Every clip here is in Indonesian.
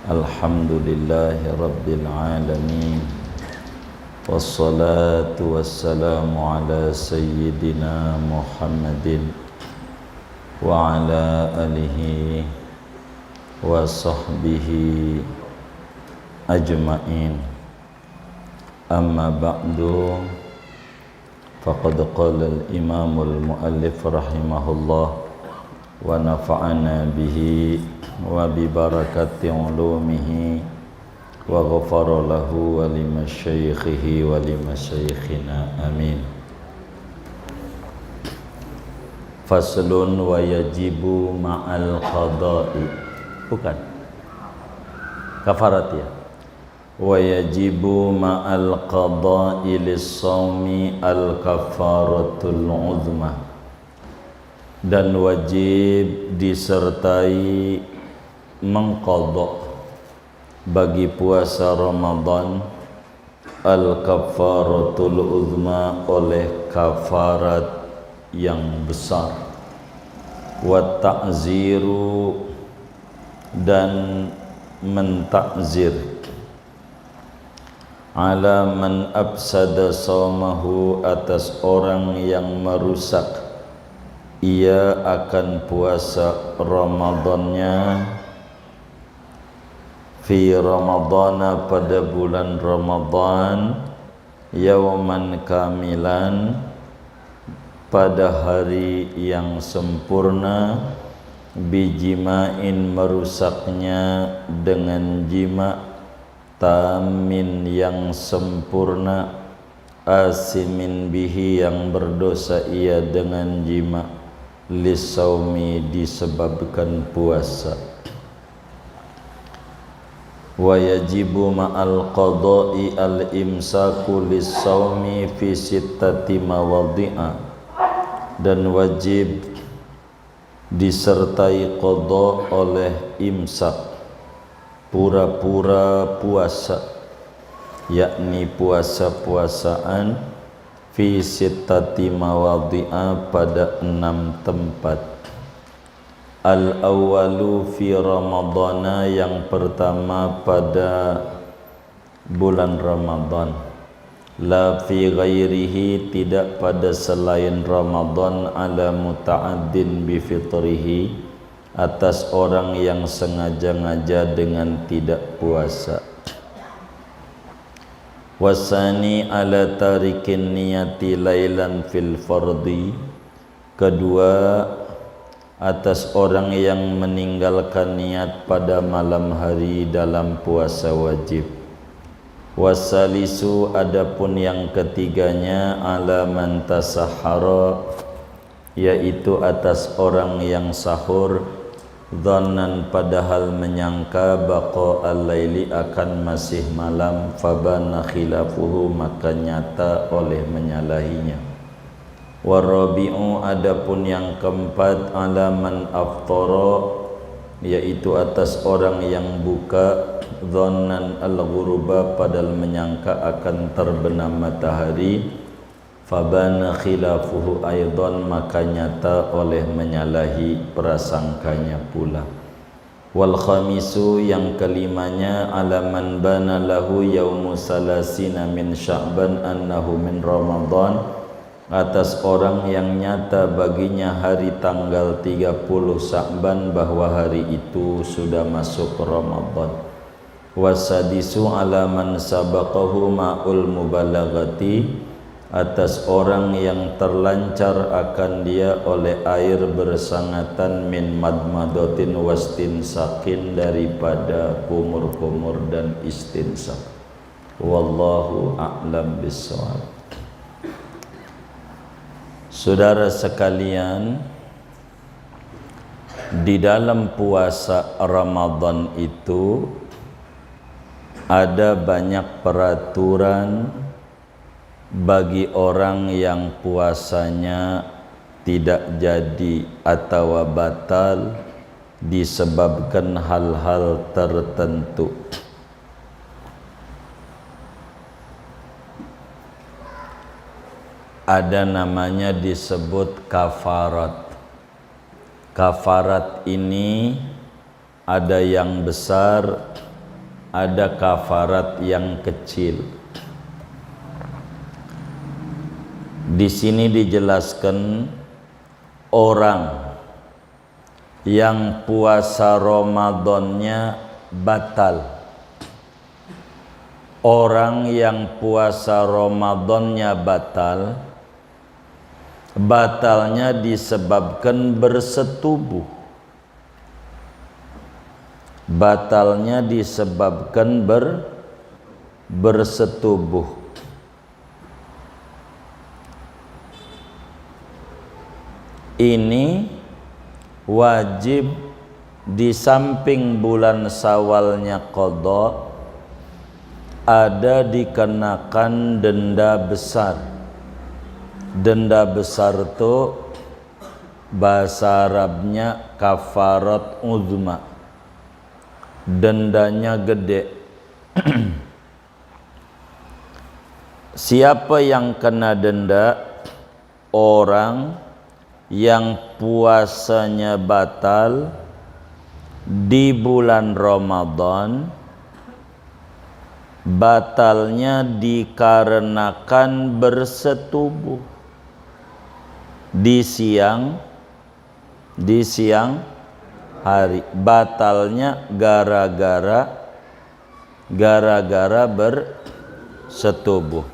Alhamdulillahi Rabbil Alamin. Wassalatu wassalamu ala Sayyidina Muhammadin wa ala alihi wa sahbihi ajma'in. Amma ba'du, faqad qala al-imamul muallif rahimahullah wa nafa'ana bihi wa bi barakati ulumihi wa ghafara lahu wa limasyaikhihi wa limasyayikhina amin. Faslun wa yajibu ma'al qada'i, bukan kafarat ya. Wa yajibu ma'al qada'i lis-shaumi al-kafaratul uzma, dan wajib disertai mengqadha bagi puasa Ramadan al-kafaratul uzma oleh kafarat yang besar, wa ta'ziru dan mentakzir ala man afsada shaumahu atas orang yang merusak ia akan puasa Ramadannya fi Ramadana pada bulan Ramadan yauman kamilan pada hari yang sempurna bijima'in merusaknya dengan jima tamin yang sempurna asimin bihi yang berdosa ia dengan jima lisaumi disebabkan puasa. Wa yajibu ma'al qada'i al-imsaku lis-shaumi fi sittati mawadhi'a, dan wajib disertai qada oleh imsak, pura-pura puasa, yakni puasa-puasaan fi sittati mawadhi'a pada 6 tempat. Al-awwalu fi Ramadana, yang pertama pada bulan Ramadan, la fi ghairihi tidak pada selain Ramadan, ala muta'addin bi fitrihi atas orang yang sengaja-ngaja dengan tidak puasa. Wasani ala tarikin niyati lailan fil fardi, kedua atas orang yang meninggalkan niat pada malam hari dalam puasa wajib. Wasalisu adapun yang ketiganya ala man tasahhara, yaitu atas orang yang sahur dhannan padahal menyangka baqa al-laili akan masih malam, fabana khilafuhu maka nyata oleh menyalahinya. Warabi'u adapun yang keempat ala man aftara, yaitu atas orang yang buka dhannan al-ghuruba padahal menyangka akan terbenam matahari, fabana khilafuhu aidan maka nyata oleh menyalahi prasangkanya pula. Wal khamisu yang kelimanya ala man bana lahu yaumu salasina min sya'ban annahu min Ramadan, atas orang yang nyata baginya hari tanggal 30 Sya'ban bahwa hari itu sudah masuk Ramadan. Wasadisu ala man sabaqahu ma'ul mubalaghati, atas orang yang terlancar akan dia oleh air bersangatan min madmadatin wastinsakin, daripada kumur-kumur dan istinsak. Wallahu a'lam bissawab. Saudara sekalian, di dalam puasa Ramadan itu ada banyak peraturan bagi orang yang puasanya tidak jadi atau batal disebabkan hal-hal tertentu. Ada namanya disebut kafarat. Kafarat ini ada yang besar, ada kafarat yang kecil. Di sini dijelaskan orang yang puasa Ramadannya batal. Orang yang puasa Ramadannya batal, batalnya disebabkan bersetubuh. Batalnya disebabkan bersetubuh. Ini wajib di samping bulan Syawalnya qadha, ada dikenakan denda besar. Denda besar itu bahasa Arabnya kafarat uzma. Dendanya gede. Siapa yang kena denda? Orang yang puasanya batal di bulan Ramadan, batalnya dikarenakan bersetubuh di siang hari. Batalnya gara-gara bersetubuh.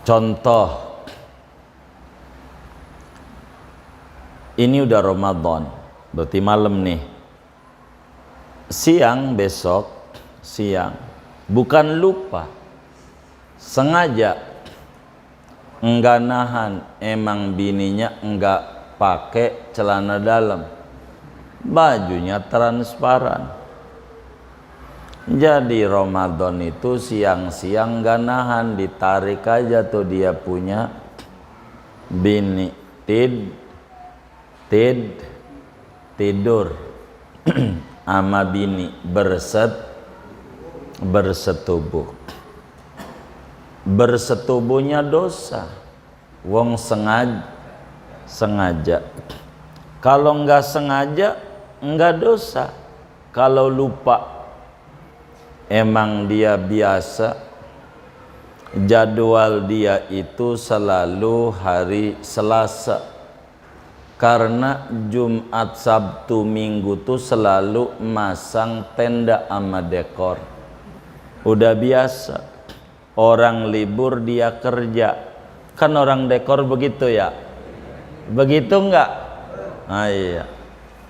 Contoh, ini udah Ramadan, berarti malam nih. Siang besok, siang, bukan lupa, sengaja enggak nahan, emang bininya enggak pakai celana dalam, bajunya transparan. Jadi Ramadan itu siang-siang enggak nahan, ditarik aja tuh dia punya bini, tidur ama bini, bersetubuh. Bersetubuhnya dosa, wong sengaja. Kalau enggak sengaja enggak dosa. Kalau lupa, emang dia biasa, jadwal dia itu selalu hari Selasa. Karena Jumat, Sabtu, Minggu tuh selalu masang tenda sama dekor. Udah biasa. Orang libur dia kerja. Kan orang dekor begitu ya? Begitu enggak? Nah, iya.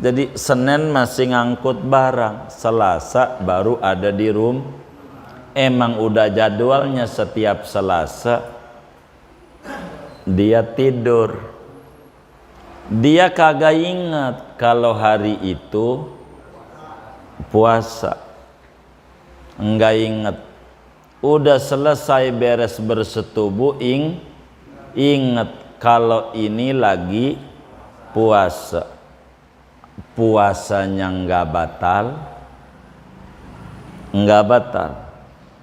Jadi Senin masih ngangkut barang, Selasa baru ada di room. Emang udah jadwalnya setiap Selasa dia tidur. Dia kagak ingat kalau hari itu puasa. Enggak ingat. Udah selesai beres bersetubuh, ingat kalau ini lagi puasa. Puasanya enggak batal.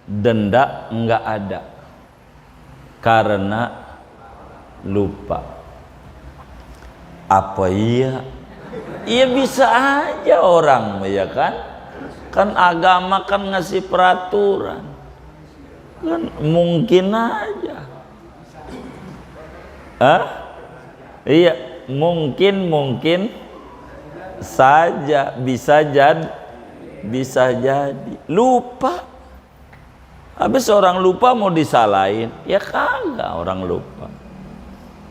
Denda enggak ada. Karena lupa. Apa iya? Iya bisa aja orang, ya kan? Kan agama kan ngasih peraturan. Kan mungkin aja. Iya, mungkin saja, bisa jadi. Lupa. Habis orang lupa mau disalahin? Ya kagak orang lupa.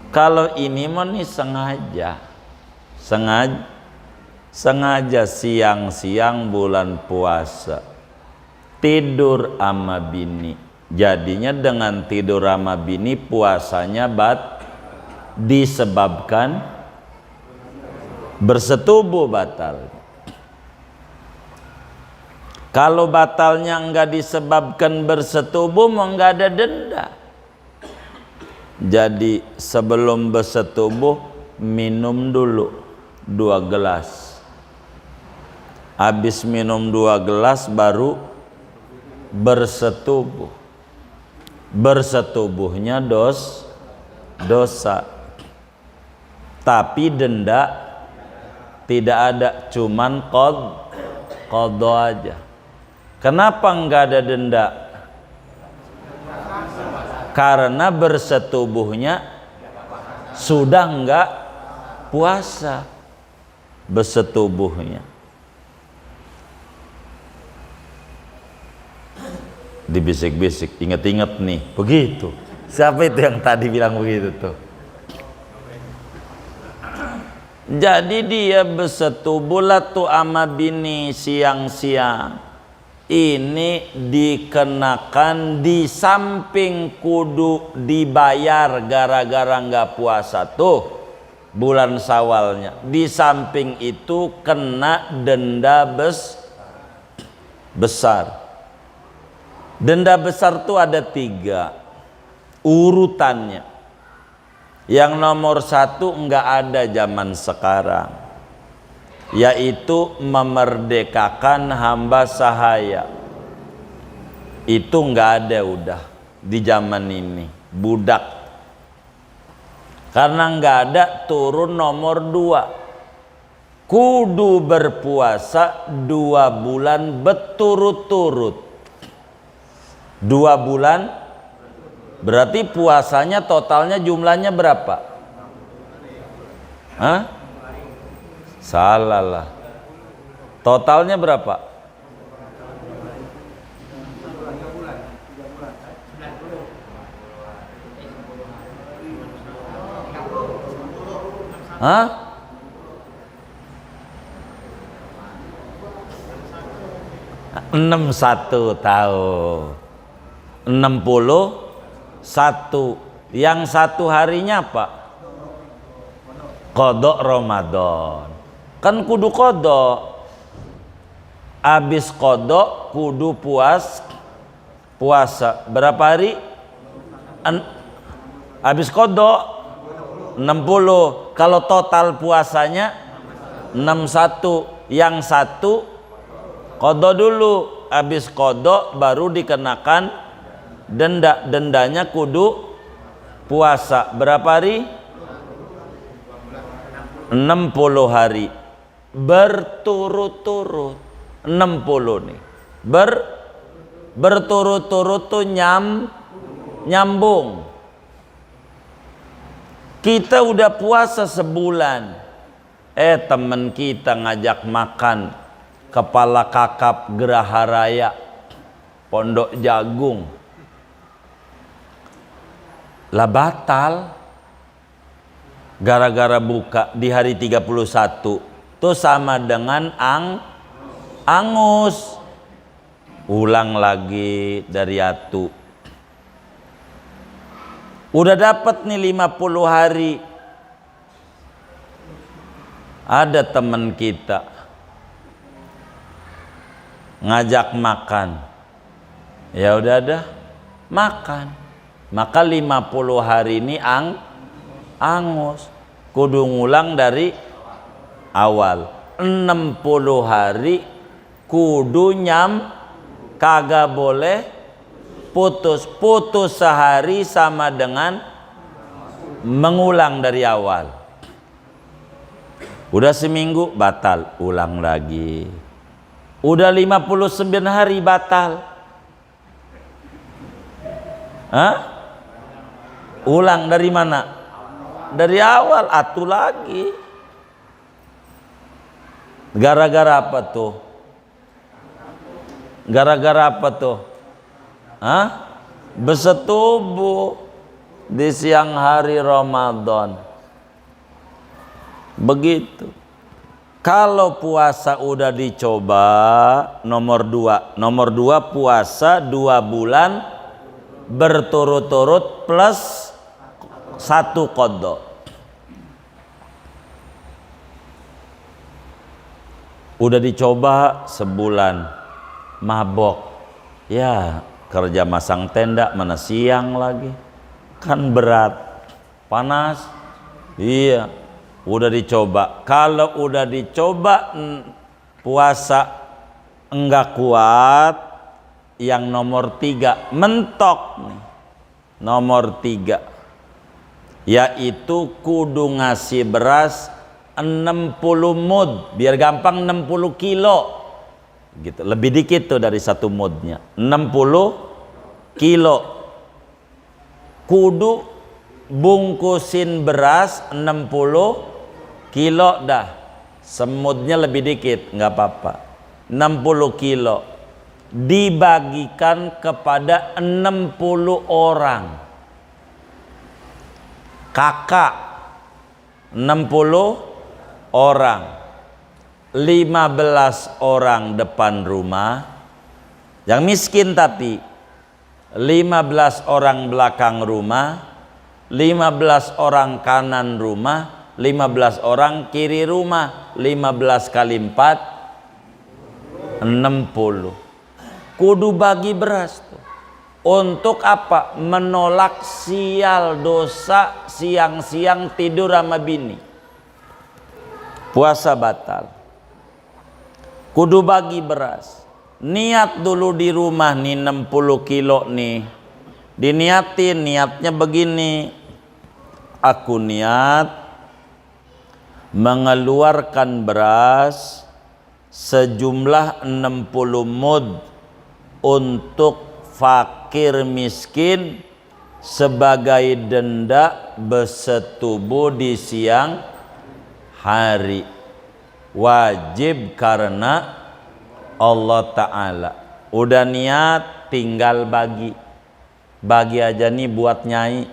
Kalau ini mah nih sengaja siang-siang bulan puasa tidur sama bini. Jadinya dengan tidur sama bini puasanya disebabkan bersetubuh batal. Kalau batalnya enggak disebabkan bersetubuh mah enggak ada denda. Jadi sebelum bersetubuh minum dulu 2 gelas. Habis minum 2 gelas baru bersetubuh. Bersetubuhnya dosa. Tapi denda Tidak ada, cuman qadha aja. Kenapa enggak ada denda? Karena bersetubuhnya sudah enggak puasa. Bersetubuhnya. Dibisik-bisik, inget-inget nih, begitu. Siapa itu yang tadi bilang begitu tuh? Jadi dia bersetubuh tuh ama bini siang-siang. Ini dikenakan di samping kudu dibayar gara-gara nggak puasa tuh bulan Syawalnya. Di samping itu kena denda besar. Denda besar tuh ada 3 urutannya. Yang nomor 1 nggak ada zaman sekarang, yaitu memerdekakan hamba sahaya. Itu nggak ada udah di zaman ini, budak. Karena nggak ada, turun nomor 2, kudu berpuasa 2 bulan berturut-turut. 2 bulan berarti puasanya totalnya jumlahnya berapa? Hah? Salah lah. Totalnya berapa? Hah? Enam satu tahun. 61. Yang 1 harinya apa? Qadha Ramadan. Kan kudu qadha. Habis qadha kudu puasa. Berapa hari? Habis qadha 60. Kalau total puasanya 61. Yang 1 qadha dulu. Habis qadha baru dikenakan dendanya kudu puasa. Berapa hari? 60 hari berturut-turut. 60 nih berturut-turut tuh nyambung. Kita udah puasa sebulan, temen kita ngajak makan kepala kakap Geraha Raya Pondok Jagung, lah batal gara-gara buka di hari 31 tuh sama dengan angus. Ulang lagi dari atu. Udah dapat nih 50 hari. Ada teman kita ngajak makan. Ya udah dah makan. Maka 50 hari ini angus. Kudu ngulang dari awal. 60 hari kudu kagak boleh putus sehari sama dengan mengulang dari awal. Udah seminggu batal, ulang lagi. Udah 59 hari batal. Hah? Ulang dari mana? Dari awal, atu lagi. Gara-gara apa tuh? Gara-gara apa tuh? Hah? Bersetubuh di siang hari Ramadan. Begitu. Kalau puasa udah dicoba, nomor 2 puasa 2 bulan berturut-turut plus 1 qadha. Udah dicoba sebulan, mabok. Ya, kerja masang tenda mana siang lagi. Kan berat, panas. Iya, udah dicoba. Kalau udah dicoba puasa enggak kuat, yang nomor 3 mentok nih. Nomor 3 yaitu kudu ngasih beras 60 mud, biar gampang 60 kilo gitu, lebih dikit tuh dari 1 mudnya, 60 kilo. Kudu bungkusin beras 60 kilo dah, semutnya lebih dikit nggak apa-apa. 60 kilo dibagikan kepada 60 orang. Kakak 60 orang, 15 orang depan rumah yang miskin, tapi 15 orang belakang rumah, 15 orang kanan rumah, 15 orang kiri rumah. 15 kali 4 60. Kudu bagi beras tuh. Untuk apa? Menolak sial dosa siang-siang tidur sama bini, puasa batal. Kudu bagi beras. Niat dulu di rumah nih 60 kilo nih, diniatin, niatnya begini, aku niat mengeluarkan beras sejumlah 60 mud untuk fakir miskin sebagai denda bersetubuh di siang hari. Wajib karena Allah Ta'ala. Udah niat, tinggal bagi aja nih buat nyai,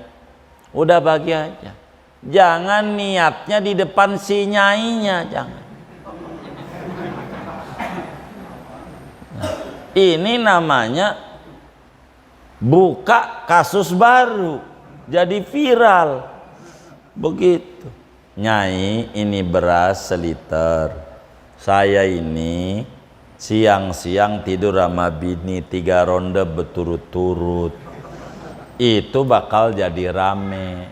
udah bagi aja. Jangan niatnya di depan si nyainya, jangan. Nah, ini namanya buka kasus baru, jadi viral begitu. Nyai, ini beras seliter, saya ini siang-siang tidur sama bini 3 ronde berturut-turut, itu bakal jadi rame.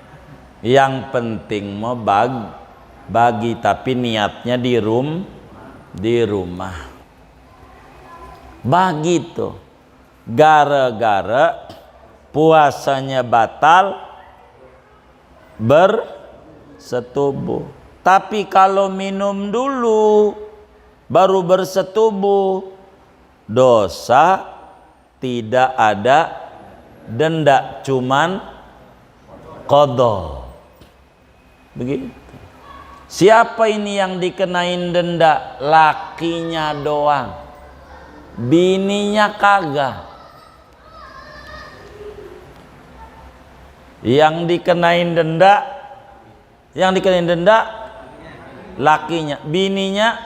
Yang penting mau bagi, tapi niatnya di rumah. Bagi tuh, gara-gara puasanya batal bersetubuh. Tapi kalau minum dulu baru bersetubuh, dosa tidak ada denda, cuman qadha. Begitu. Siapa ini yang dikenain denda? Lakinya doang, bininya kagak. Yang dikenain denda lakinya, bininya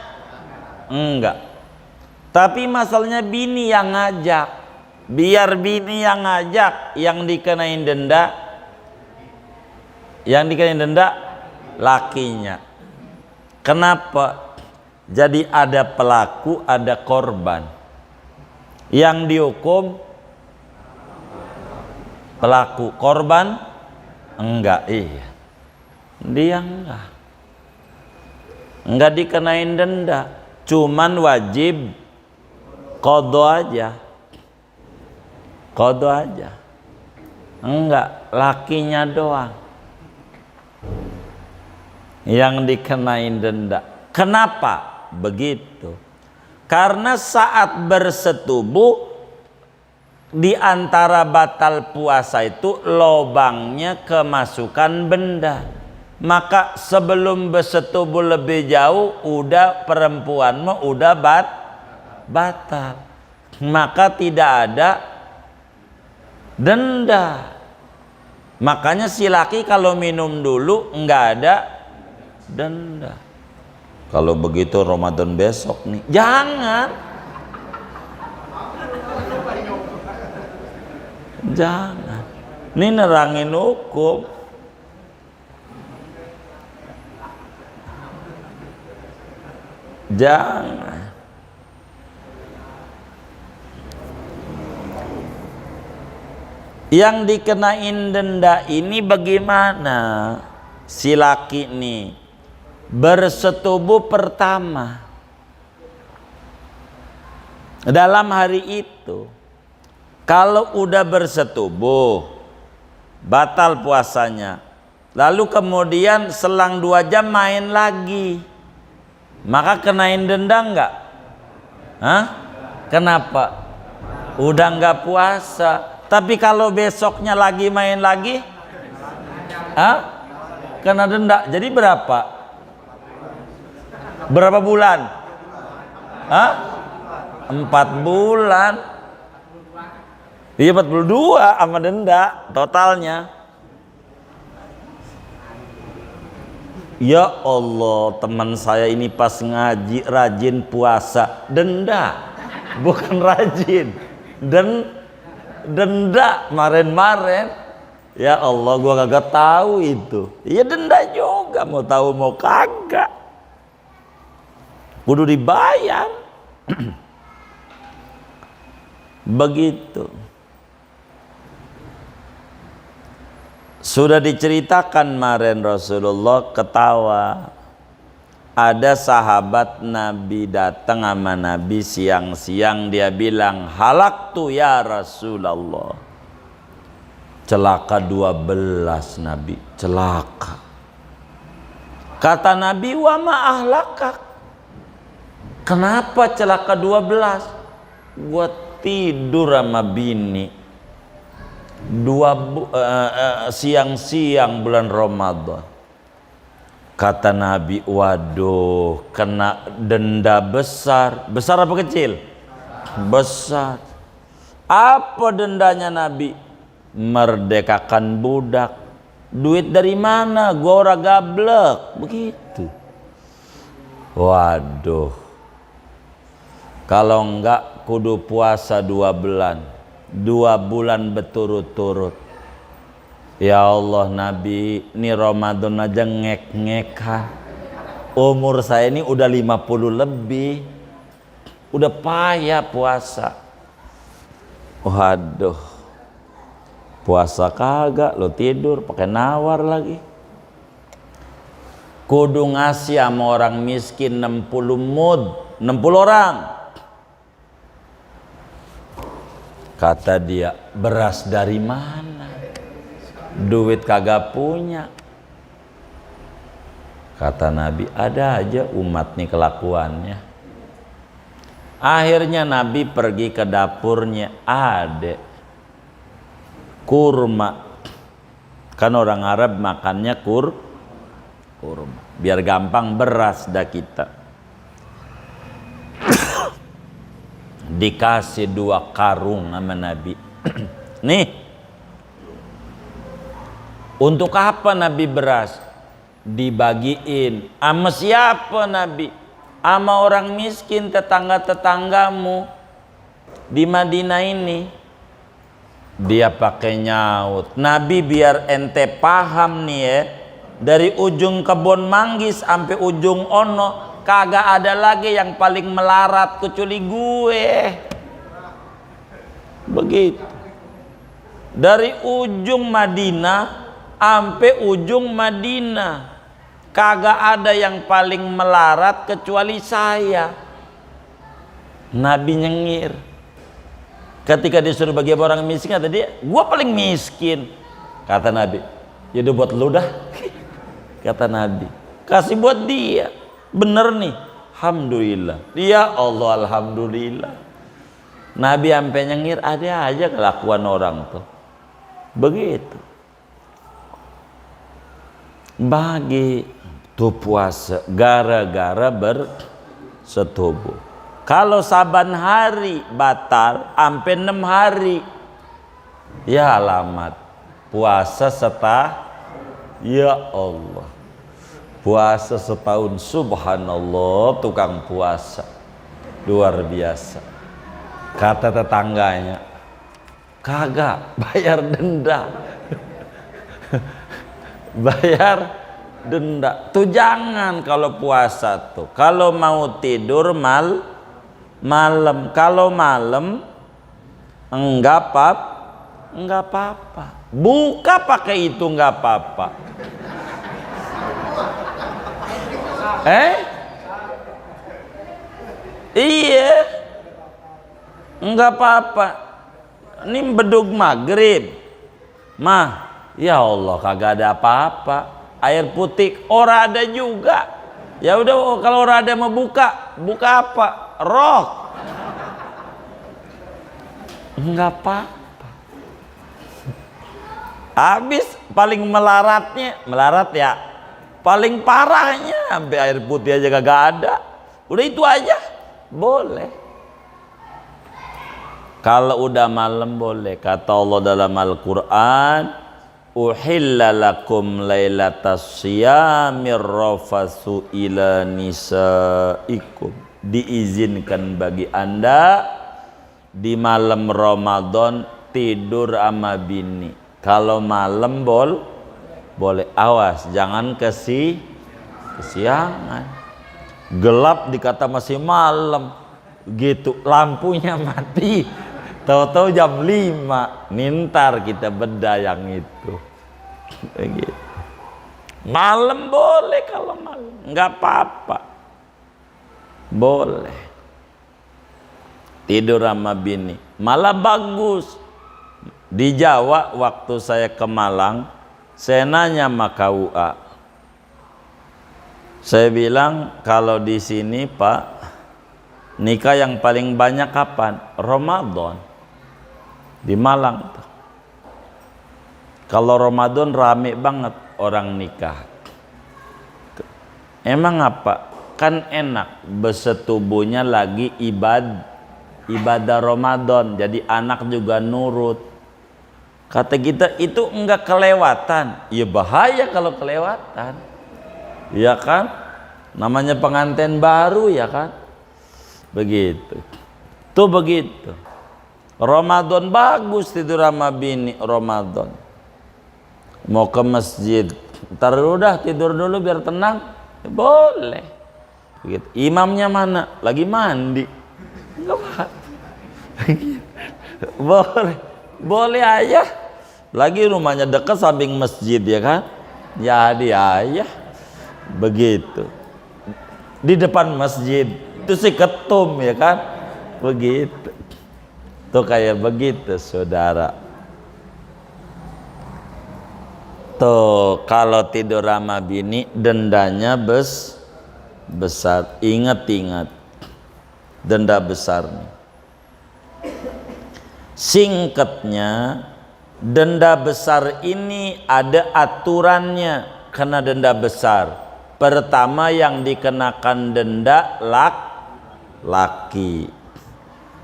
enggak. Tapi masalahnya bini yang ngajak, biar bini yang ngajak, yang dikenain denda lakinya. Kenapa? Jadi ada pelaku, ada korban. Yang dihukum pelaku, korban enggak. Iya, dia enggak dikenain denda, cuman wajib qadha aja. Enggak, lakinya doang yang dikenain denda. Kenapa begitu? Karena saat bersetubuh, di antara batal puasa itu lobangnya kemasukan benda. Maka sebelum bersetubuh lebih jauh, udah perempuanmu udah batal, maka tidak ada denda. Makanya si laki kalau minum dulu nggak ada denda. Kalau begitu Ramadan besok nih, jangan. Ini nerangin hukum. Jangan. Yang dikenain denda ini bagaimana? Si laki nih bersetubuh pertama dalam hari itu. Kalau udah bersetubuh, batal puasanya. lalu kemudian selang 2 jam main lagi, maka kenain denda enggak? Hah? Kenapa? Udah enggak puasa. Tapi kalau besoknya lagi main lagi, kena denda. Jadi berapa? Berapa bulan? 4 bulan. Iya 42 sama denda totalnya. Ya Allah, teman saya ini pas ngaji rajin puasa, denda. Bukan rajin. Denda kemarin-kemarin. Ya Allah, gua kagak tahu itu. Ya denda juga, mau tahu mau kagak. Kudu dibayar. Begitu. Sudah diceritakan kemarin Rasulullah ketawa. Ada sahabat Nabi datang sama Nabi siang-siang, dia bilang, halaktu ya Rasulullah. Celaka 12 Nabi, celaka. Kata Nabi, wa ma ahlakak. Kenapa celaka 12? Gua tidur sama bini. Siang-siang bulan Ramadan. Kata Nabi, waduh, kena denda besar. Besar apa kecil? Besar. Apa dendanya Nabi? Merdekakan budak. Duit dari mana? Gua orang gablek. Begitu. Waduh. Kalau enggak kudu puasa 2 bulan. 2 bulan berturut-turut. Ya Allah Nabi, ini Ramadan aja ngek-ngek. Umur saya ini udah 50 lebih. Udah payah puasa. Waduh. Puasa kagak, lo tidur pakai nawar lagi. Kudu ngasih sama orang miskin 60 mud, 60 orang. Kata dia, beras dari mana? Duit kagak punya. Kata Nabi, ada aja umat nih kelakuannya. Akhirnya Nabi pergi ke dapurnya, ada kurma. Kan orang Arab makannya kurma. Biar gampang beras dah kita. Dikasih 2 karung sama Nabi. Nih, untuk apa Nabi beras? Dibagiin. Sama siapa Nabi? Sama orang miskin, tetangga-tetanggamu di Madinah ini. Dia pakai nyaut. Nabi biar ente paham nih ya, dari ujung kebun manggis sampai ujung ono, kagak ada lagi yang paling melarat kecuali gue. Begitu. Dari ujung Madinah sampai ujung Madinah, kagak ada yang paling melarat kecuali saya. Nabi nyengir. Ketika disuruh bagi orang miskin, kata dia, gua paling miskin. Kata Nabi, jadi buat lu dah. Kata Nabi, kasih buat dia. Bener nih, alhamdulillah. Ya Allah, alhamdulillah. Nabi sampai nyengir, ada aja kelakuan orang tuh. Begitu. Bagi tuh puasa gara-gara bersetubuh. Kalau saban hari batal sampai 6 hari. Ya alamat. Puasa ya Allah. Puasa setahun, subhanallah, tukang puasa luar biasa. Kata tetangganya, kagak, bayar denda. Bayar denda. Tuh jangan kalau puasa tuh. Kalau mau tidur malam, kalau malam enggak apa-apa. Buka pakai itu enggak apa-apa. Iya, enggak apa-apa. Ini bedug maghrib, mah Ya Allah, kagak ada apa-apa. Air putih ora ada juga. Ya udah, kalau ora ada mau buka apa? Rok. Enggak apa-apa. Habis paling melarat ya. Paling parahnya sampai air putih aja kagak ada. Udah itu aja. Boleh. Kalau udah malam boleh. Kata Allah dalam Al-Qur'an, uhilla lakum lailatas siyamir rafasu ila nisaikum. Diizinkan bagi Anda di malam Ramadan tidur sama bini. Kalau malam boleh. Awas jangan kesiangan. Gelap dikata masih malam. Gitu, lampunya mati. Tahu-tahu jam 5. Nintar kita beda yang itu. Begitu. Malam boleh, kalau malam nggak apa-apa, boleh tidur sama bini, malah bagus. Di Jawa waktu saya ke Malang, saya nanya sama KUA, saya bilang kalau di sini Pak, nikah yang paling banyak kapan? Ramadan. Di Malang tuh. Kalau Ramadan rame banget orang nikah. Emang apa? Kan enak, bersetubuhnya lagi ibadah Ramadan, jadi anak juga nurut. Kata kita itu enggak kelewatan. Ya bahaya kalau kelewatan. Ya kan? Namanya pengantin baru ya kan? Begitu. Tuh begitu. Ramadan bagus tidur sama bini Ramadan. Mau ke masjid, ntar udah tidur dulu biar tenang, ya boleh. Begitu. Imamnya mana? Lagi mandi. Enggak boleh aja. Lagi rumahnya dekat samping masjid ya kan? Jadi aja. Begitu. Di depan masjid itu si ketum ya kan? Begitu. Tuh kayak begitu saudara. Tuh kalau tidur sama bini dendanya besar. Ingat denda besar nih. Singkatnya, denda besar ini ada aturannya. Karena denda besar, pertama yang dikenakan denda laki.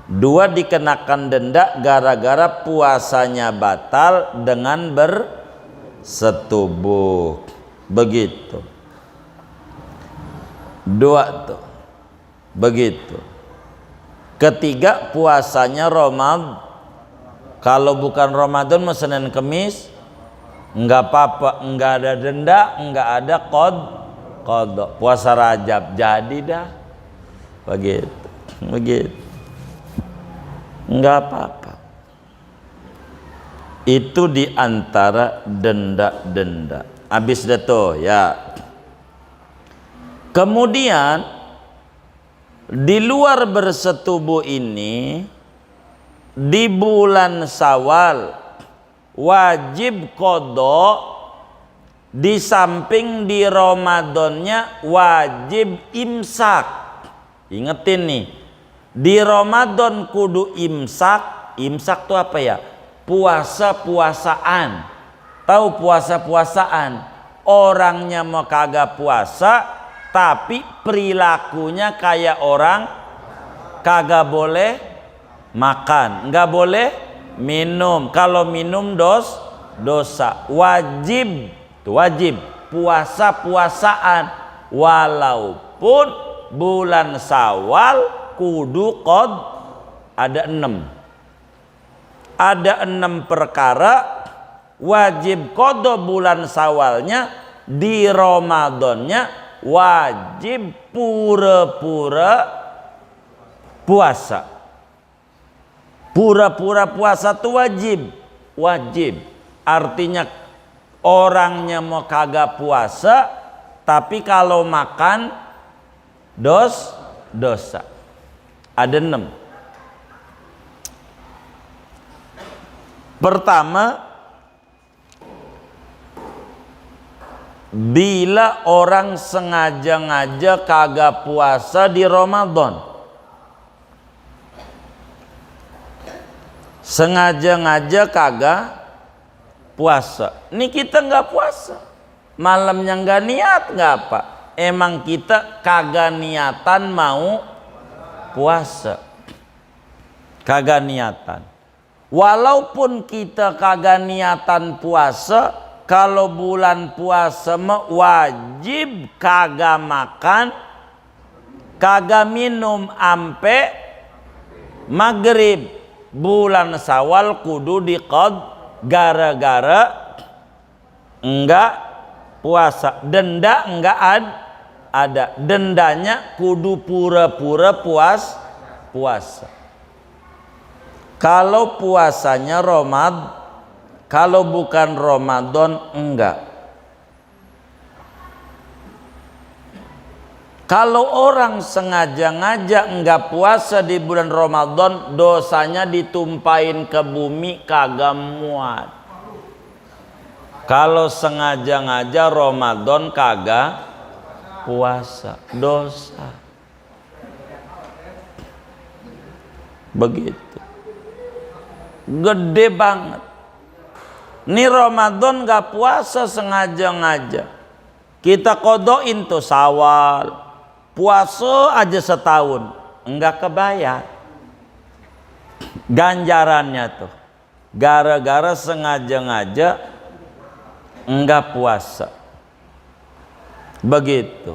Dua, dikenakan denda gara-gara puasanya batal dengan bersetubuh. Begitu. Dua tuh. Begitu. Ketiga, puasanya Ramadan. Kalau bukan Ramadan Senin Kemis enggak apa-apa, enggak ada denda, enggak ada qadha. Puasa Rajab jadi dah. Begitu. Enggak apa-apa. Itu diantara denda-denda. Habis dah tuh ya. Kemudian di luar bersetubuh ini, di bulan Syawal wajib qadha, di samping di Ramadannya wajib imsak. Ingetin nih, di Ramadan kudu imsak. Imsak tuh apa ya? Puasa-puasaan. Tahu puasa-puasaan? Orangnya mau kagak puasa, tapi perilakunya kayak orang kagak boleh makan, nggak boleh minum. Kalau minum dosa. Wajib puasa-puasaan, walaupun bulan Syawal kudu ada 6 perkara wajib qadha bulan Syawalnya. Di Ramadannya wajib pura-pura puasa. Pura-pura puasa itu wajib. Artinya orangnya mau kagak puasa, tapi kalau makan dosa. Ada 6. Pertama, bila orang sengaja-ngaja kagak puasa di Ramadan. Sengaja-ngaja kagak puasa. Ini kita nggak puasa. Malamnya nggak niat nggak apa. Emang kita kagak niatan mau puasa. Kagak niatan. Walaupun kita kagak niatan puasa, kalau bulan puasa wajib kagak makan, kagak minum ampe maghrib. Bulan Syawal kudu diqad gara-gara enggak puasa. Denda enggak ada. Dendanya kudu pura-pura puasa. Kalau puasanya kalau bukan Ramadan enggak. Kalau orang sengaja-ngaja enggak puasa di bulan Ramadan, dosanya ditumpahin ke bumi kagak muat. Kalau sengaja-ngaja Ramadan kagak puasa, dosa. Begitu. Gede banget. Ini Ramadan gak puasa sengaja-ngaja. Kita kodoin tuh Syawal. Puasa aja setahun. Enggak kebayar. Ganjarannya tuh. Gara-gara sengaja-ngaja enggak puasa. Begitu.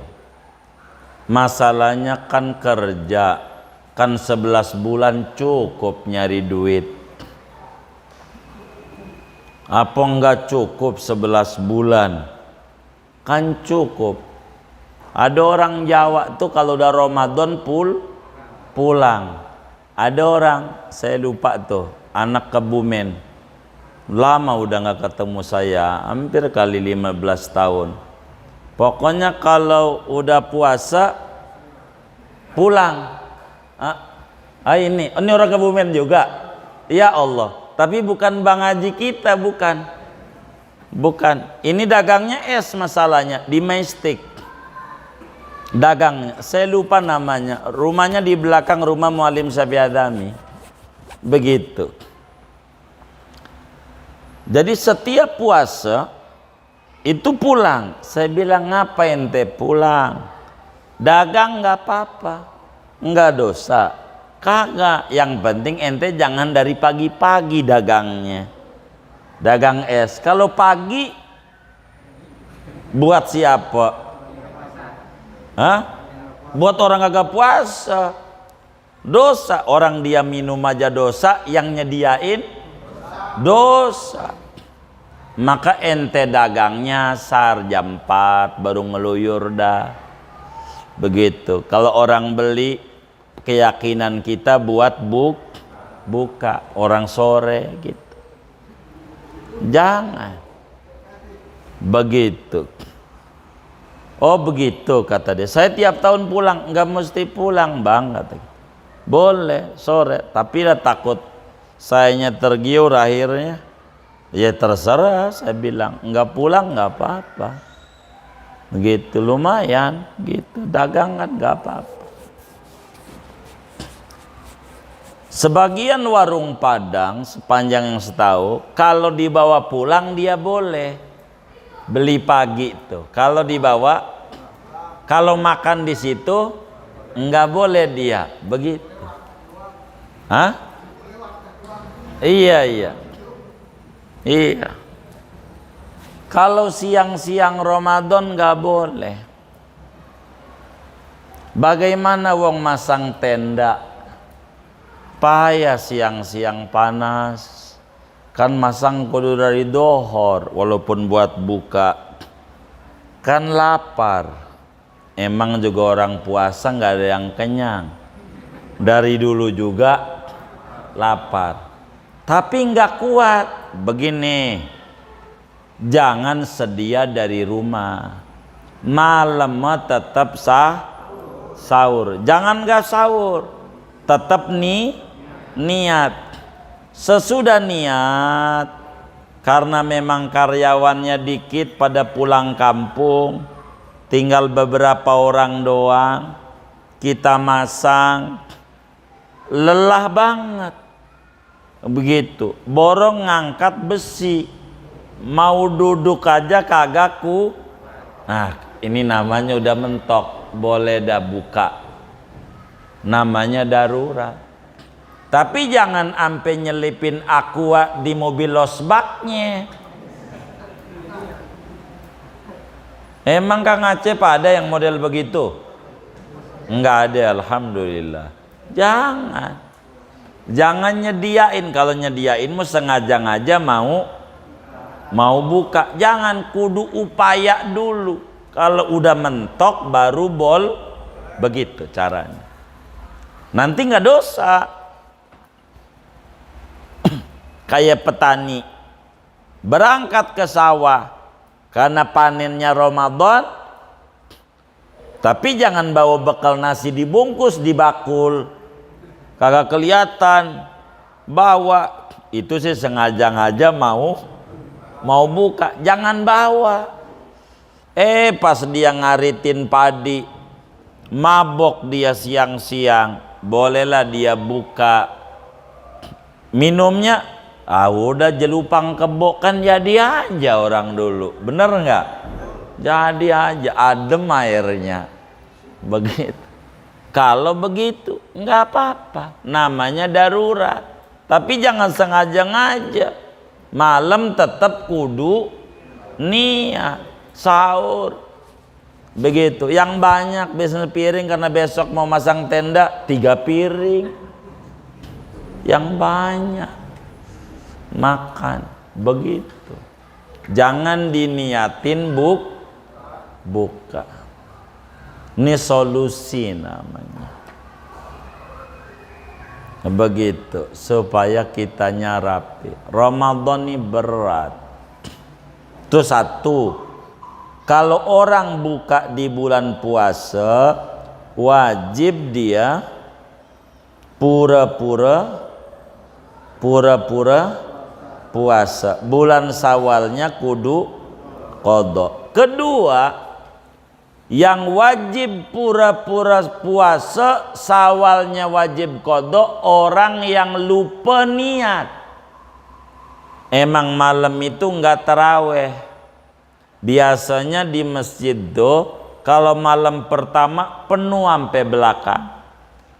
Masalahnya kan kerja. Kan 11 bulan cukup nyari duit. Apa enggak cukup 11 bulan? Kan cukup. Ada orang Jawa tuh kalau udah Ramadan pulang. Ada orang, saya lupa tuh, anak Kebumen. Lama udah nggak ketemu saya, hampir kali 15 tahun. Pokoknya kalau udah puasa pulang. Ini orang Kebumen juga. Ya Allah, tapi bukan Bang Haji kita, bukan. Ini dagangnya es masalahnya di Majestic. Dagangnya, saya lupa namanya. Rumahnya di belakang rumah Muallim Syafi'i Adami. Begitu. Jadi setiap puasa itu pulang. Saya bilang, ngapain ente pulang? Dagang nggak apa-apa, nggak dosa. Kagak. Yang penting ente jangan dari pagi-pagi dagangnya. Dagang es. Kalau pagi buat siapa? Buat orang kagak puasa. Dosa. Orang dia minum aja dosa, yang nyediain dosa. Maka ente dagangnya sar jam 4 baru ngeluyur dah. Begitu. Kalau orang beli, keyakinan kita buat buka orang sore gitu. Jangan. Begitu. Oh begitu kata dia. Saya tiap tahun pulang. Enggak mesti pulang bang kata dia. Boleh sore. Tapi lah takut sayanya tergiur akhirnya. Ya terserah saya bilang. Enggak pulang enggak apa-apa. Begitu lumayan gitu. Dagangan enggak apa-apa. Sebagian warung Padang sepanjang yang setahu, kalau dibawa pulang dia boleh. Beli pagi tuh. Kalau dibawa, kalau makan di situ enggak boleh dia. Begitu. Iya. Kalau siang-siang Ramadan enggak boleh. Bagaimana wong masang tenda? Payah siang-siang panas. Kan masang kudu dari dohor, walaupun buat buka. Kan lapar. Emang juga orang puasa nggak ada yang kenyang. Dari dulu juga lapar. Tapi nggak kuat. Begini, jangan sedia dari rumah. Malam tetap sahur. Jangan nggak sahur. Tetap niat. Sesudah niat karena memang karyawannya dikit pada pulang kampung, tinggal beberapa orang doang, kita masang, lelah banget. Begitu, borong ngangkat besi, mau duduk aja kagak ku. Nah, ini namanya udah mentok, boleh dah buka. Namanya darurat. Tapi jangan ampe nyelipin aqua di mobil losbaknya. Emang Kang Acep ada yang model begitu? Enggak ada, alhamdulillah. Jangan nyediain. Kalau nyediain mau sengaja-ngaja mau buka. Jangan, kudu upaya dulu. Kalau udah mentok baru begitu caranya. Nanti nggak dosa. Kayak petani berangkat ke sawah karena panennya Ramadan, tapi jangan bawa bekal nasi dibungkus di bakul, kagak kelihatan bawa. Itu sih sengaja-ngaja mau buka, jangan bawa. Pas dia ngaritin padi, mabok dia siang-siang, bolehlah dia buka. Minumnya udah jelupang kebo, kan jadi aja orang dulu, bener nggak? Jadi aja, adem airnya. Begitu. Kalau begitu nggak apa-apa, namanya darurat. Tapi jangan sengaja-ngaja. Malam tetap kudu niat sahur. Begitu. Yang banyak biasanya piring karena besok mau masang tenda, 3 piring. Yang banyak makan begitu. Jangan diniatin buka. Ini solusi namanya. Begitu supaya kitanya rapi. Ramadan ini berat. Itu satu. Kalau orang buka di bulan puasa, wajib dia pura-pura puasa. Bulan Syawalnya kudu qadha. Kedua, yang wajib pura-pura puasa, Syawalnya wajib qadha, orang yang lupa niat. Emang malam itu enggak taraweh. Biasanya di masjid kalau malam pertama penuh sampai belakang.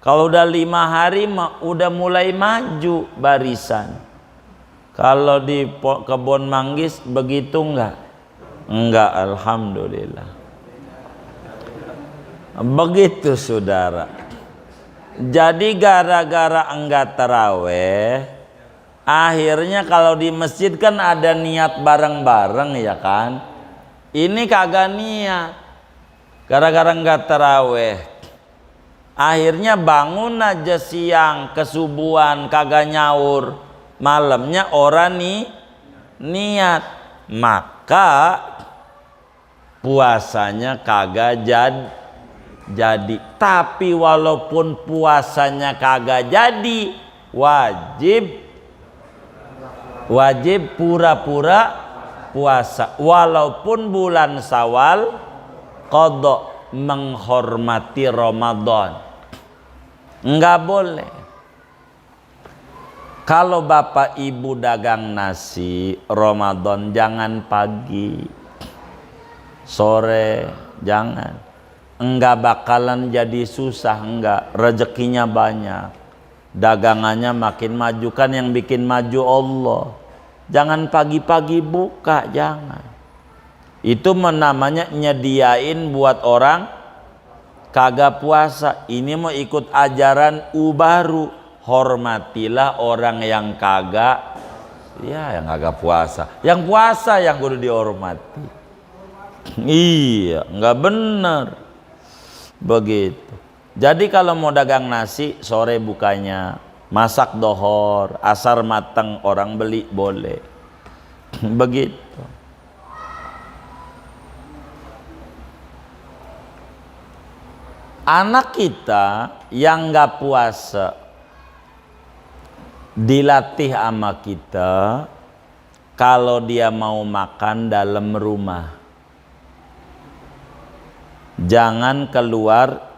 Kalau udah 5 hari udah mulai maju barisan. Kalau di Kebon Manggis begitu enggak? Enggak, alhamdulillah. Begitu saudara. Jadi gara-gara enggak taraweh, akhirnya kalau di masjid kan ada niat bareng-bareng ya kan? Ini kagak niat. Gara-gara enggak taraweh. Akhirnya bangun aja siang, kesubuhan, kagak nyaur. Malamnya orang niat, maka puasanya kagak jadi. Tapi walaupun puasanya kagak jadi, wajib pura-pura puasa walaupun bulan Syawal qadha, menghormati Ramadan. Enggak boleh. Kalau bapak ibu dagang nasi Ramadan jangan pagi, sore jangan. Enggak bakalan jadi susah, enggak. Rezekinya banyak, dagangannya makin maju, kan yang bikin maju Allah. Jangan pagi-pagi buka, jangan. Itu namanya nyediain buat orang kagak puasa. Ini mau ikut ajaran baru. Hormatilah orang yang kagak, yang kagak puasa. Yang puasa yang kudu dihormati. Iya, nggak bener. Begitu. Jadi kalau mau dagang nasi, sore bukanya. Masak dohor, asar mateng, orang beli boleh. Begitu. Anak kita yang nggak puasa, dilatih sama kita, kalau dia mau makan dalam rumah. Jangan keluar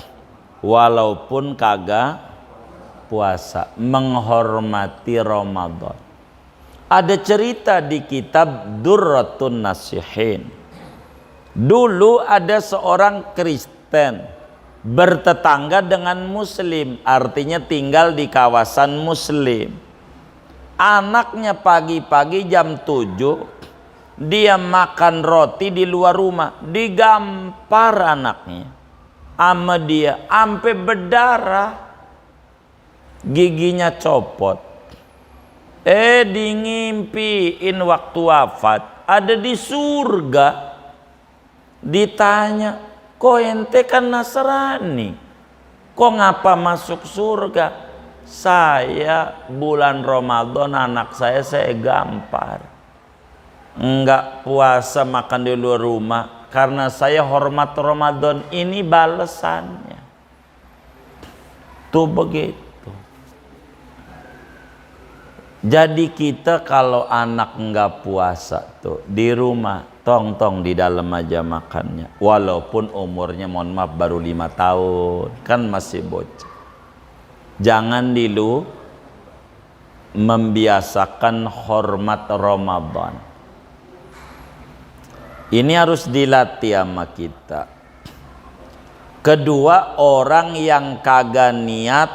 walaupun kagak puasa, menghormati Ramadan. Ada cerita di kitab Durratun Nasihin. Dulu ada seorang Kristen bertetangga dengan Muslim, artinya tinggal di kawasan Muslim. Anaknya pagi-pagi jam 7 dia makan roti di luar rumah, digampar anaknya sama dia sampai berdarah, giginya copot. Ngimpiin waktu wafat ada di surga. Ditanya, kok ente kan Nasrani, kok ngapa masuk surga? Saya bulan Ramadan anak saya gampar, enggak puasa makan di luar rumah karena saya hormat Ramadan, ini balesannya. Tuh begitu. Jadi kita kalau anak enggak puasa tuh di rumah, tong di dalam aja makannya, walaupun umurnya mohon maaf baru 5 tahun, kan masih bocah. Jangan dulu membiasakan hormat Ramadan. Ini harus dilatih sama kita. Kedua, orang yang kagak niat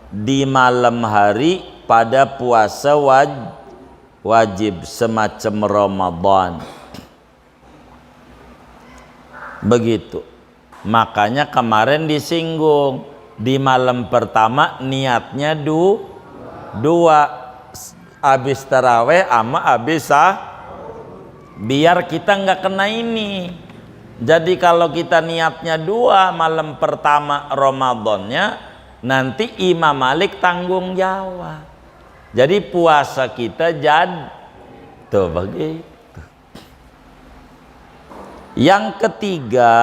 di malam hari pada puasa wajib semacam Ramadan. Begitu. Makanya kemarin disinggung, di malam pertama niatnya dua, habis taraweh sama habis biar kita nggak kena ini. Jadi kalau kita niatnya 2 malam pertama Ramadannya, nanti Imam Malik tanggung jawab. Jadi puasa kita jadi tuh begitu. Yang ketiga,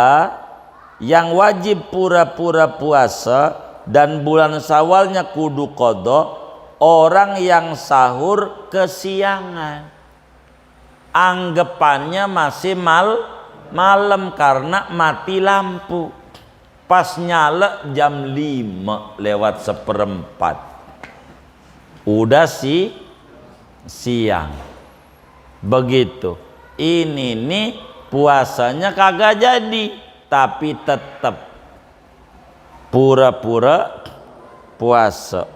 yang wajib pura-pura puasa dan bulan Syawalnya kudu qadha, orang yang sahur kesiangan. Anggapannya masih malam karena mati lampu. Pas nyala jam 5 lewat 1/4. Udah siang. Begitu. Ini nih puasanya kagak jadi, tapi tetap pura-pura puasa.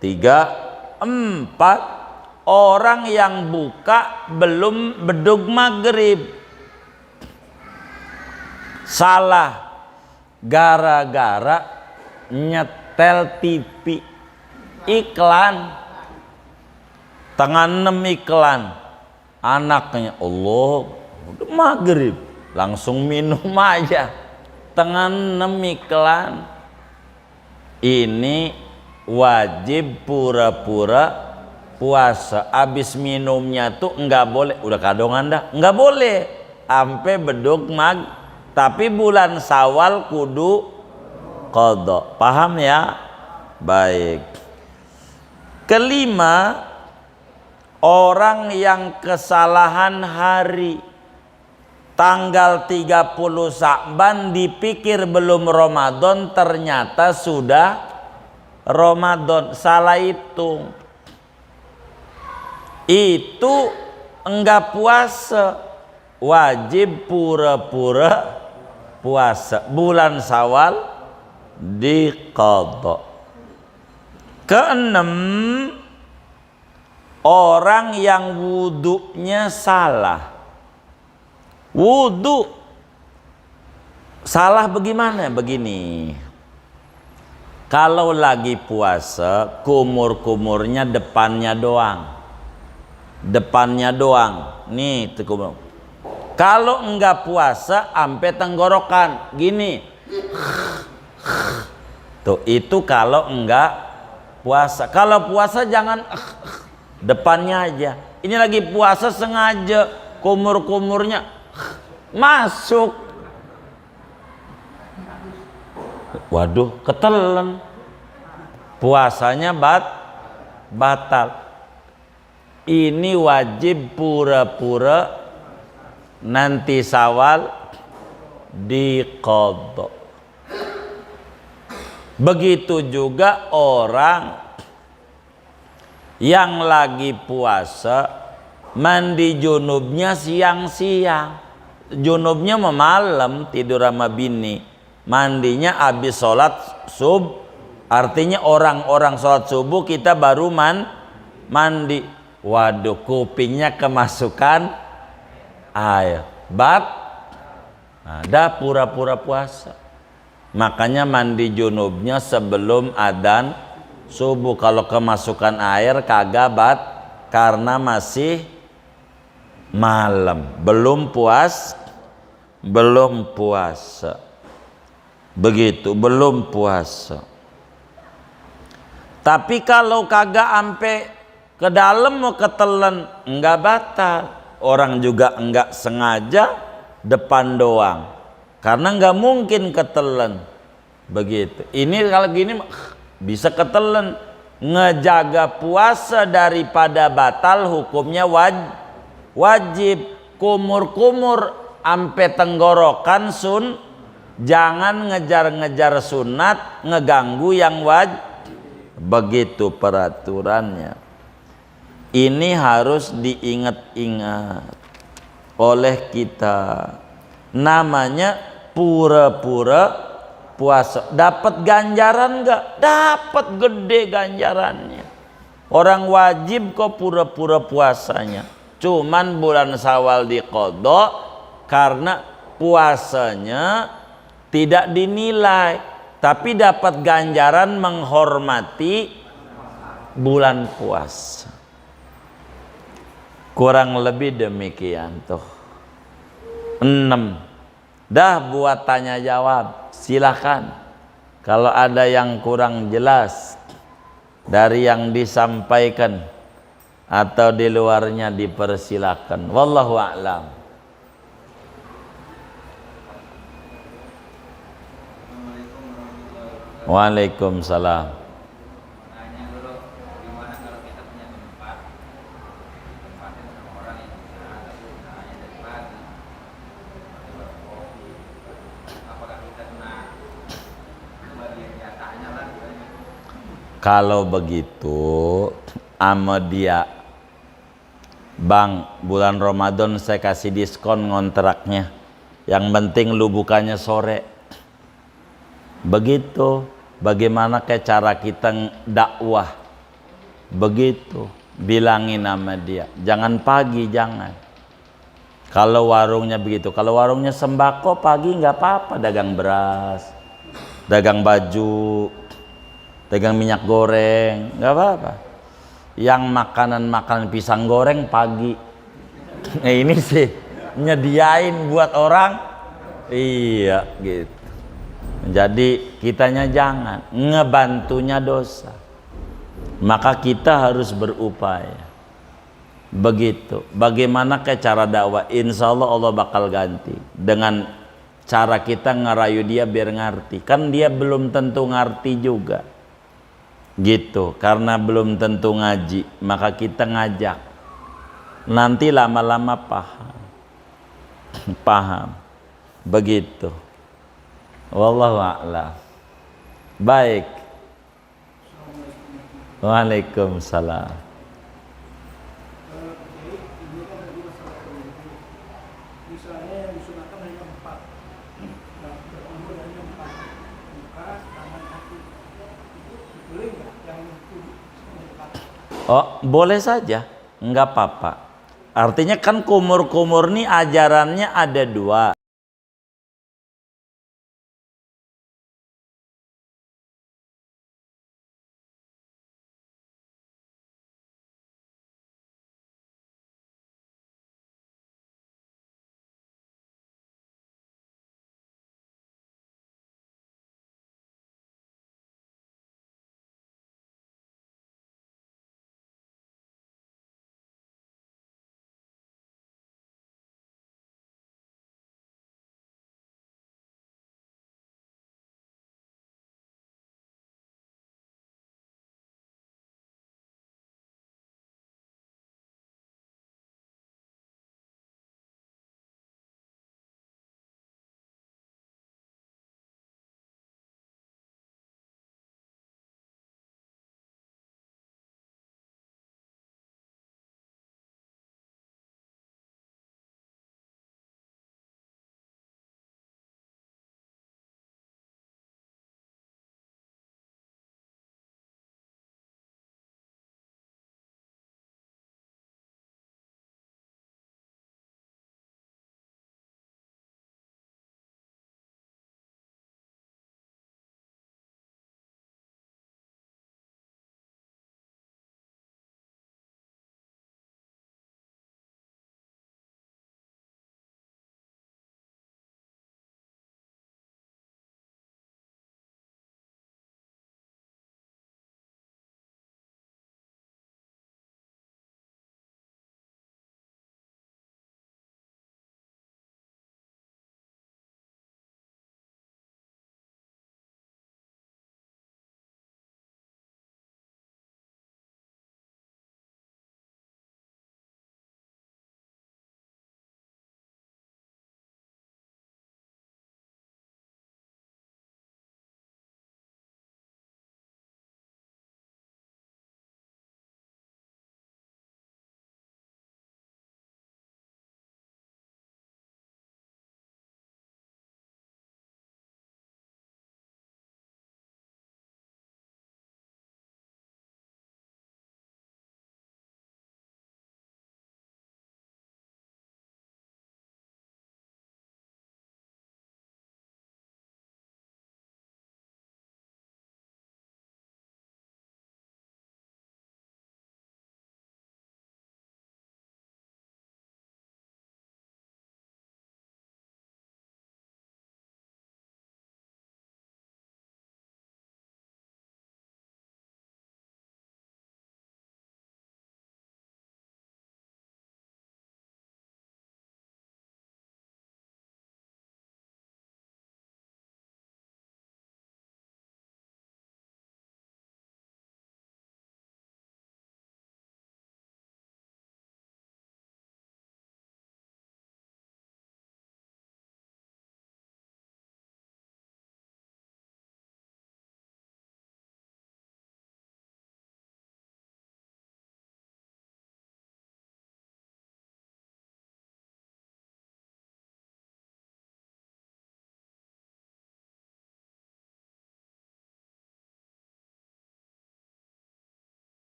3, 4, orang yang buka belum bedug maghrib, salah gara-gara nyetel TV iklan, tengah 6 iklan, anaknya Allah udah maghrib langsung minum aja, tengah 6 iklan. Ini wajib pura-pura puasa. Abis minumnya tuh nggak boleh, udah kadongan dah, nggak boleh sampai bedug tapi bulan Syawal kudu qadha. Paham ya? Baik. Kelima, orang yang kesalahan hari tanggal 30 Sya'ban dipikir belum Ramadan, ternyata sudah Ramadan, salah hitung. Itu enggak puasa, wajib pura-pura puasa. Bulan Syawal diqadha. Keenam, orang yang wudunya salah. Wudu salah bagaimana? Begini, kalau lagi puasa kumur-kumurnya depannya doang, nih kumur. Kalau enggak puasa sampai tenggorokan gini, tuh itu kalau enggak puasa. Kalau puasa jangan depannya aja. Ini lagi puasa sengaja kumur-kumurnya masuk, waduh ketelan, puasanya batal. ini wajib pura-pura nanti Syawal diqadha. Begitu juga orang yang lagi puasa mandi junubnya siang-siang, junubnya malam tidur sama bini, mandinya habis sholat subuh. Artinya orang-orang sholat subuh kita baru mandi. Waduh, kupingnya kemasukan air, ada pura-pura puasa. Makanya mandi junubnya sebelum adzan subuh. Kalau kemasukan air kagak karena masih malam, belum puasa. Begitu, belum puasa. Tapi kalau kagak ampe ke dalam mau ketelan, enggak batal. Orang juga enggak sengaja, depan doang. Karena enggak mungkin ketelan. Begitu. Ini kalau gini bisa ketelan. Ngejaga puasa daripada batal hukumnya wajib. Kumur-kumur ampe tenggorokan jangan ngejar-ngejar sunat, ngeganggu yang wajib. Begitu peraturannya. Ini harus diingat-ingat oleh kita. Namanya pura-pura puasa. Dapat ganjaran enggak? Dapat gede ganjarannya. Orang wajib kok pura-pura puasanya. Cuman bulan Syawal diqadha karena puasanya tidak dinilai, tapi dapat ganjaran menghormati bulan puasa. Kurang lebih demikian tuh. 6. Dah buat tanya jawab, silakan. Kalau ada yang kurang jelas dari yang disampaikan atau di luarnya dipersilakan. Wallahu a'lam. Waalaikumsalam. Kalau begitu sama dia, Bang, bulan Ramadan saya kasih diskon ngontraknya, yang penting lu bukanya sore. Begitu. Bagaimana kayak cara kita dakwah? Begitu, bilangin sama dia, jangan pagi, jangan. Kalau warungnya begitu, kalau warungnya sembako pagi nggak apa-apa, dagang beras, dagang baju, dagang minyak goreng, nggak apa-apa. Yang makanan pisang goreng pagi. Nah ini sih nyediain buat orang, iya gitu. Jadi kitanya jangan, ngebantunya dosa. Maka kita harus berupaya. Begitu. Bagaimana ke cara dakwah? Insya Allah bakal ganti. Dengan cara kita ngerayu dia biar ngerti. Kan dia belum tentu ngerti juga. Gitu. Karena belum tentu ngaji. Maka kita ngajak. Nanti lama-lama paham. Paham. Begitu. Wallahu a'lam. Baik. Waalaikumsalam. Oh, boleh saja, enggak apa-apa. Artinya kan kumur-kumur nih ajarannya ada dua.